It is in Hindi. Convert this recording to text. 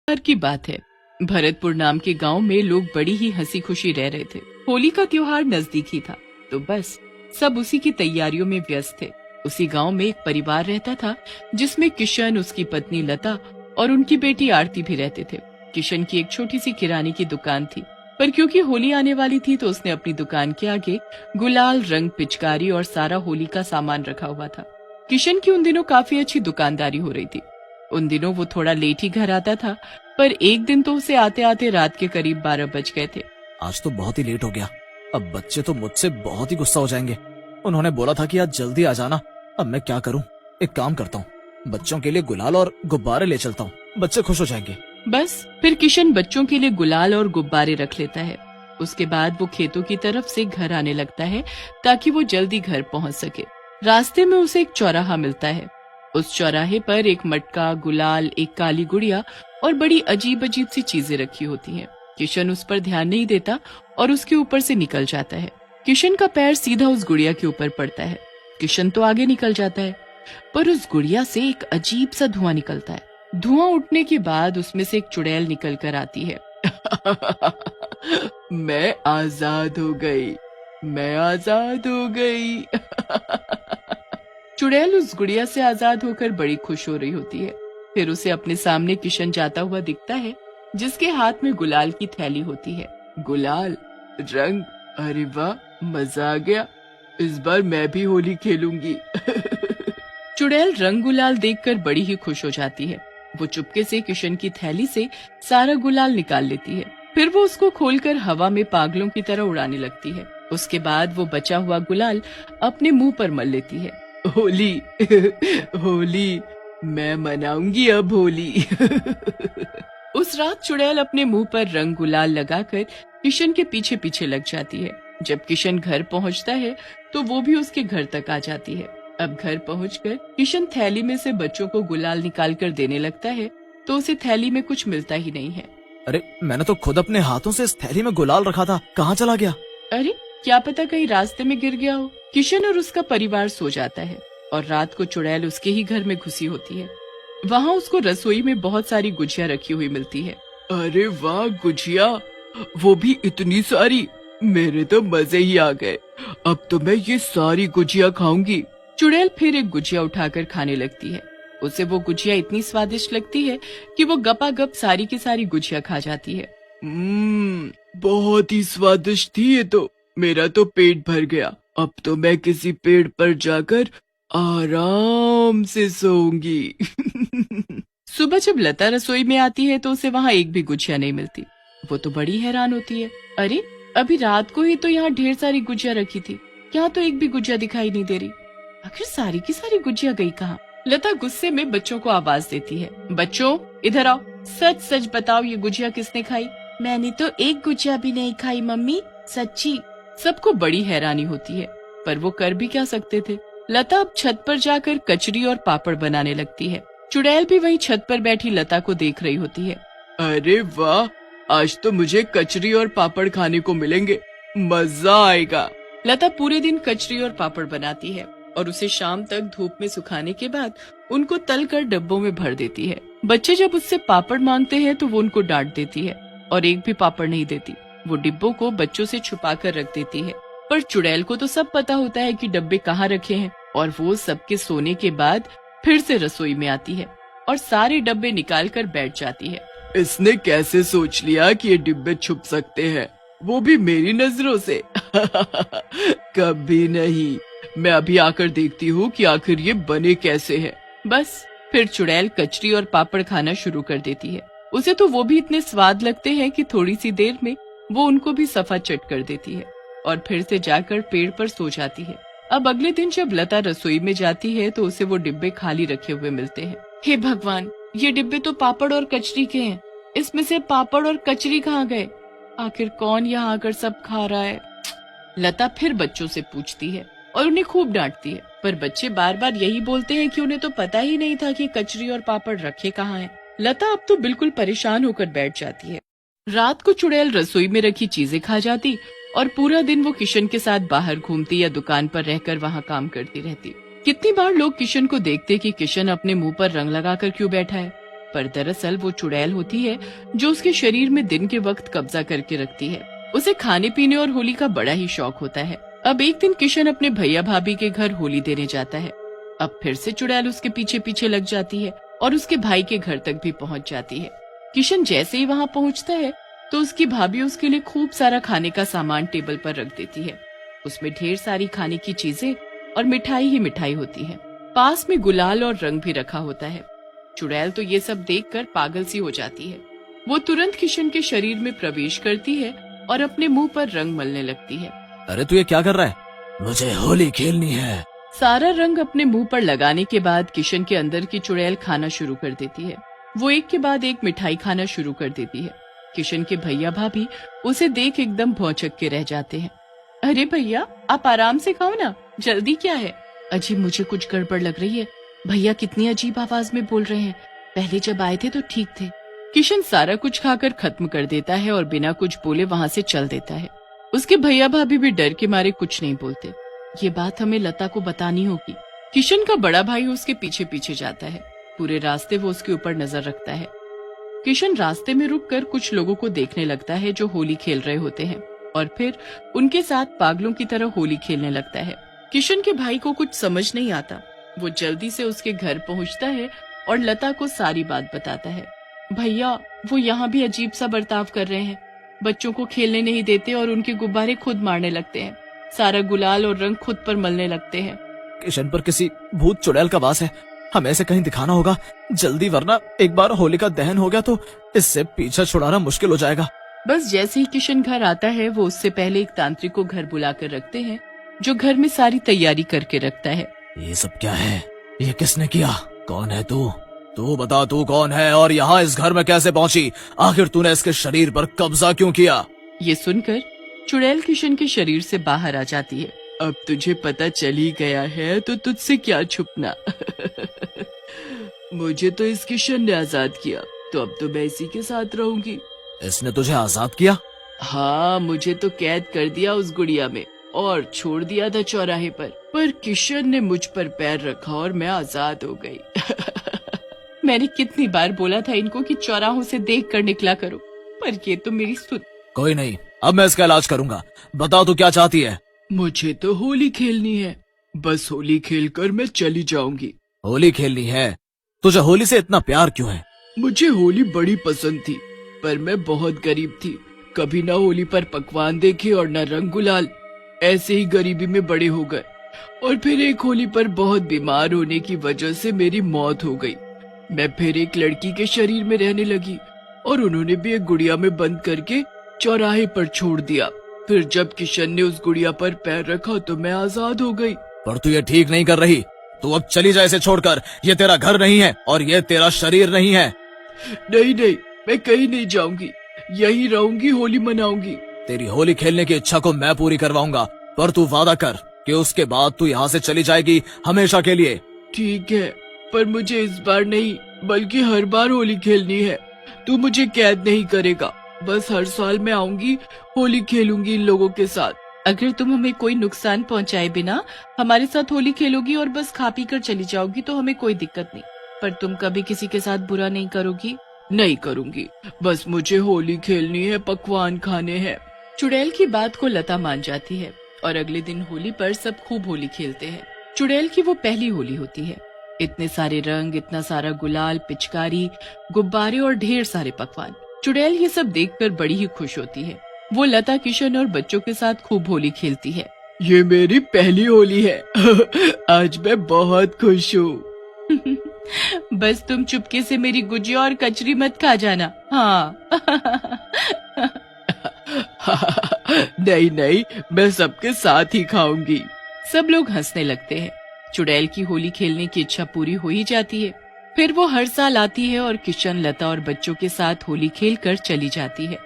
बार की बात है। भरतपुर नाम के गांव में लोग बड़ी ही हंसी खुशी रह रहे थे। होली का त्योहार नजदीक ही था, तो बस सब उसी की तैयारियों में व्यस्त थे। उसी गांव में एक परिवार रहता था जिसमें किशन, उसकी पत्नी लता और उनकी बेटी आरती भी रहते थे। किशन की एक छोटी सी किराने की दुकान थी, पर क्योंकि होली आने वाली थी तो उसने अपनी दुकान के आगे गुलाल, रंग, पिचकारी और सारा होली का सामान रखा हुआ था। किशन की उन दिनों काफी अच्छी दुकानदारी हो रही थी। उन दिनों वो थोड़ा लेट ही घर आता था, पर एक दिन तो उसे आते आते रात के करीब 12 बज गए थे। आज तो बहुत ही लेट हो गया। अब बच्चे तो मुझसे बहुत ही गुस्सा हो जाएंगे। उन्होंने बोला था कि आज जल्दी आ जाना। अब मैं क्या करूं? एक काम करता हूं, बच्चों के लिए गुलाल और गुब्बारे ले चलता हूं, बच्चे खुश हो जाएंगे। बस फिर किशन बच्चों के लिए गुलाल और गुब्बारे रख लेता है। उसके बाद वो खेतों की तरफ से घर आने लगता है ताकि वो जल्दी घर पहुंच सके। रास्ते में उसे एक चौराहा मिलता है। उस चौराहे पर एक मटका, गुलाल, एक काली गुड़िया और बड़ी अजीब अजीब सी चीजें रखी होती हैं। किशन उस पर ध्यान नहीं देता और उसके ऊपर से निकल जाता है। किशन का पैर सीधा उस गुड़िया के ऊपर पड़ता है। किशन तो आगे निकल जाता है, पर उस गुड़िया से एक अजीब सा धुआं निकलता है। धुआं उठने के बाद उसमें से एक चुड़ैल निकल कर आती है। मैं आजाद हो गई, मैं आजाद हो गई। चुड़ैल उस गुड़िया से आजाद होकर बड़ी खुश हो रही होती है। फिर उसे अपने सामने किशन जाता हुआ दिखता है, जिसके हाथ में गुलाल की थैली होती है। गुलाल, रंग, अरे वाह, मजा आ गया। इस बार मैं भी होली खेलूंगी। चुड़ैल रंग गुलाल देखकर बड़ी ही खुश हो जाती है। वो चुपके से किशन की थैली से सारा गुलाल निकाल लेती है। फिर वो उसको खोलकर हवा में पागलों की तरह उड़ाने लगती है। उसके बाद वो बचा हुआ गुलाल अपने मुंह पर मल लेती है। होली, होली, मैं मनाऊंगी अब होली। उस रात चुड़ैल अपने मुंह पर रंग गुलाल लगाकर किशन के पीछे पीछे लग जाती है। जब किशन घर पहुंचता है तो वो भी उसके घर तक आ जाती है। अब घर पहुंचकर किशन थैली में से बच्चों को गुलाल निकाल कर देने लगता है, तो उसे थैली में कुछ मिलता ही नहीं है। अरे, मैंने तो खुद अपने हाथों से इस थैली में गुलाल रखा था, कहाँ चला गया? अरे, क्या पता कहीं रास्ते में गिर गया हो। किशन और उसका परिवार सो जाता है और रात को चुड़ैल उसके ही घर में घुसी होती है। वहाँ उसको रसोई में बहुत सारी गुजिया रखी हुई मिलती है। अरे वाह, गुजिया, वो भी इतनी सारी, मेरे तो मजे ही आ गए। अब तो मैं ये सारी गुजिया खाऊंगी। चुड़ैल फिर एक गुजिया उठाकर खाने लगती है। उसे वो गुजिया इतनी स्वादिष्ट लगती है कि वो गपागप सारी की सारी गुजिया खा जाती है। बहुत ही स्वादिष्ट थी ये तो। मेरा तो पेट भर गया। अब तो मैं किसी पेड़ पर जाकर आराम से सोऊंगी। सुबह जब लता रसोई में आती है तो उसे वहाँ एक भी गुजिया नहीं मिलती। वो तो बड़ी हैरान होती है। अरे, अभी रात को ही तो यहाँ ढेर सारी गुजिया रखी थी, यहाँ तो एक भी गुजिया दिखाई नहीं दे रही। आखिर सारी की सारी गुजिया गई कहाँ? लता गुस्से में बच्चों को आवाज देती है। बच्चों, इधर आओ, सच सच बताओ, ये गुजिया किसने खाई? मैंने तो एक गुजिया भी नहीं खाई मम्मी, सच्ची। सबको बड़ी हैरानी होती है, पर वो कर भी क्या सकते थे। लता अब छत पर जाकर कचरी और पापड़ बनाने लगती है। चुड़ैल भी वहीं छत पर बैठी लता को देख रही होती है। अरे वाह, आज तो मुझे कचरी और पापड़ खाने को मिलेंगे, मजा आएगा। लता पूरे दिन कचरी और पापड़ बनाती है और उसे शाम तक धूप में सुखाने के बाद उनको तल कर डब्बों में भर देती है। बच्चे जब उससे पापड़ मांगते हैं तो वो उनको डांट देती है और एक भी पापड़ नहीं देती। वो डिब्बों को बच्चों से छुपा कर रख देती है, पर चुड़ैल को तो सब पता होता है कि डब्बे कहाँ रखे हैं और वो सबके सोने के बाद फिर से रसोई में आती है और सारे डब्बे निकाल कर बैठ जाती है। इसने कैसे सोच लिया कि ये डिब्बे छुप सकते हैं, वो भी मेरी नजरों से? कभी नहीं, मैं अभी आकर देखती हूँ कि आखिर ये बने कैसे हैं। बस फिर चुड़ैल कचरी और पापड़ खाना शुरू कर देती है। उसे तो वो भी इतने स्वाद लगते हैं कि थोड़ी सी देर में वो उनको भी सफा चट कर देती है और फिर से जाकर पेड़ पर सो जाती है। अब अगले दिन जब लता रसोई में जाती है तो उसे वो डिब्बे खाली रखे हुए मिलते हैं। हे भगवान, ये डिब्बे तो पापड़ और कचरी के हैं, इसमें से पापड़ और कचरी कहाँ गए? आखिर कौन यहाँ आकर सब खा रहा है? लता फिर बच्चों से पूछती है और उन्हें खूब डांटती है, पर बच्चे बार बार यही बोलते हैं कि उन्हें तो पता ही नहीं था कि कचरी और पापड़ रखे कहाँ हैं। लता अब तो बिल्कुल परेशान होकर बैठ जाती है। रात को चुड़ैल रसोई में रखी चीजें खा जाती और पूरा दिन वो किशन के साथ बाहर घूमती या दुकान पर रहकर वहाँ काम करती रहती। कितनी बार लोग किशन को देखते कि किशन अपने मुंह पर रंग लगाकर क्यों बैठा है, पर दरअसल वो चुड़ैल होती है जो उसके शरीर में दिन के वक्त कब्जा करके रखती है। उसे खाने पीने और होली का बड़ा ही शौक होता है। अब एक दिन किशन अपने भैया भाभी के घर होली देने जाता है। अब फिर से चुड़ैल उसके पीछे पीछे लग जाती है और उसके भाई के घर तक भी पहुंच जाती है। किशन जैसे ही वहां पहुंचता है तो उसकी भाभी उसके लिए खूब सारा खाने का सामान टेबल पर रख देती है। उसमें ढेर सारी खाने की चीजें और मिठाई ही मिठाई होती है। पास में गुलाल और रंग भी रखा होता है। चुड़ैल तो ये सब देखकर पागल सी हो जाती है। वो तुरंत किशन के शरीर में प्रवेश करती है और अपने मुंह पर रंग मलने लगती है। अरे तू ये क्या कर रहा है? मुझे होली खेलनी है। सारा रंग अपने मुंह पर लगाने के बाद किशन के अंदर की चुड़ैल खाना शुरू कर देती है। वो एक के बाद एक मिठाई खाना शुरू कर देती है। किशन के भैया भाभी उसे देख एकदम भौचक के रह जाते हैं। अरे भैया, आप आराम से खाओ ना, जल्दी क्या है? अजीब, मुझे कुछ गड़बड़ लग रही है। भैया कितनी अजीब आवाज में बोल रहे हैं, पहले जब आए थे तो ठीक थे। किशन सारा कुछ खाकर खत्म कर देता है और बिना कुछ बोले वहाँ से चल देता है। उसके भैया भाभी भी डर के मारे कुछ नहीं बोलते। ये बात हमें लता को बतानी होगी। किशन का बड़ा भाई उसके पीछे पीछे जाता है। पूरे रास्ते वो उसके ऊपर नजर रखता है। किशन रास्ते में रुककर कुछ लोगों को देखने लगता है जो होली खेल रहे होते हैं और फिर उनके साथ पागलों की तरह होली खेलने लगता है। किशन के भाई को कुछ समझ नहीं आता। वो जल्दी से उसके घर पहुंचता है और लता को सारी बात बताता है। भैया, वो यहाँ भी अजीब सा बर्ताव कर रहे हैं। बच्चों को खेलने नहीं देते और उनके गुब्बारे खुद मारने लगते हैं। सारा गुलाल और रंग खुद पर मलने लगते हैं। किशन पर किसी भूत चुड़ैल का वास है। हमें इसे कहीं दिखाना होगा जल्दी, वरना एक बार होली का दहन हो गया तो इससे पीछा छुड़ाना मुश्किल हो जाएगा। बस जैसे ही किशन घर आता है वो उससे पहले एक तांत्रिक को घर बुलाकर रखते हैं जो घर में सारी तैयारी करके रखता है। ये सब क्या है? ये किसने किया? कौन है तू? तू बता, तू कौन है और यहाँ इस घर में कैसे पहुँची? आखिर तूने इसके शरीर पर कब्जा क्यों किया? ये सुनकर चुड़ैल किशन के शरीर से बाहर आ जाती है। अब तुझे पता चल ही गया है तो तुझसे क्या छुपना। मुझे तो इस किशन ने आजाद किया, तो अब तो मैं इसी के साथ रहूंगी। इसने तुझे आजाद किया? हाँ, मुझे तो कैद कर दिया उस गुड़िया में और छोड़ दिया था चौराहे पर किशन ने मुझ पर पैर रखा और मैं आजाद हो गई। मैंने कितनी बार बोला था इनको कि चौराहों से देख कर निकला करो, पर ये तो मेरी सुन। कोई नहीं, अब मैं इसका इलाज करूंगा। बता तू क्या चाहती है? मुझे तो होली खेलनी है, बस होली खेलकर मैं चली जाऊंगी। होली खेलनी है? तुझे होली से इतना प्यार क्यों है? मुझे होली बड़ी पसंद थी, पर मैं बहुत गरीब थी। कभी न होली पर पकवान देखे और न रंग गुलाल। ऐसे ही गरीबी में बड़े हो गए और फिर एक होली पर बहुत बीमार होने की वजह से मेरी मौत हो गई। मैं फिर एक लड़की के शरीर में रहने लगी और उन्होंने भी एक गुड़िया में बंद करके चौराहे पर छोड़ दिया। फिर जब किशन ने उस गुड़िया पर पैर रखा तो मैं आजाद हो गई। पर तू ये ठीक नहीं कर रही। तू अब चली जा इसे छोड़कर। ये तेरा घर नहीं है और ये तेरा शरीर नहीं है। नहीं नहीं, मैं कहीं नहीं जाऊंगी, यही रहूंगी, होली मनाऊंगी। तेरी होली खेलने की इच्छा को मैं पूरी करवाऊंगा, पर तू वादा कर कि उसके बाद तू यहाँ से चली जाएगी हमेशा के लिए। ठीक है, पर मुझे इस बार नहीं बल्कि हर बार होली खेलनी है। तू मुझे कैद नहीं करेगा, बस हर साल मैं आऊंगी, होली खेलूंगी इन लोगों के साथ। अगर तुम हमें कोई नुकसान पहुंचाए बिना हमारे साथ होली खेलोगी और बस खा पी कर चली जाओगी तो हमें कोई दिक्कत नहीं, पर तुम कभी किसी के साथ बुरा नहीं करोगी? नहीं करूंगी, बस मुझे होली खेलनी है, पकवान खाने हैं। चुड़ैल की बात को लता मान जाती है और अगले दिन होली पर सब खूब होली खेलते हैं। चुड़ैल की वो पहली होली होती है। इतने सारे रंग, इतना सारा गुलाल, पिचकारी, गुब्बारे और ढेर सारे पकवान। चुड़ैल ये सब देखकर बड़ी ही खुश होती है। वो लता, किशन और बच्चों के साथ खूब होली खेलती है। ये मेरी पहली होली है। आज मैं बहुत खुश हूँ। बस तुम चुपके से मेरी गुजिया और कचरी मत खा जाना। हाँ। नहीं नहीं, मैं सबके साथ ही खाऊंगी। सब लोग हंसने लगते हैं। चुड़ैल की होली खेलने की इच्छा पूरी हो ही जाती है। फिर वो हर साल आती है और किशन, लता और बच्चों के साथ होली खेलकर चली जाती है।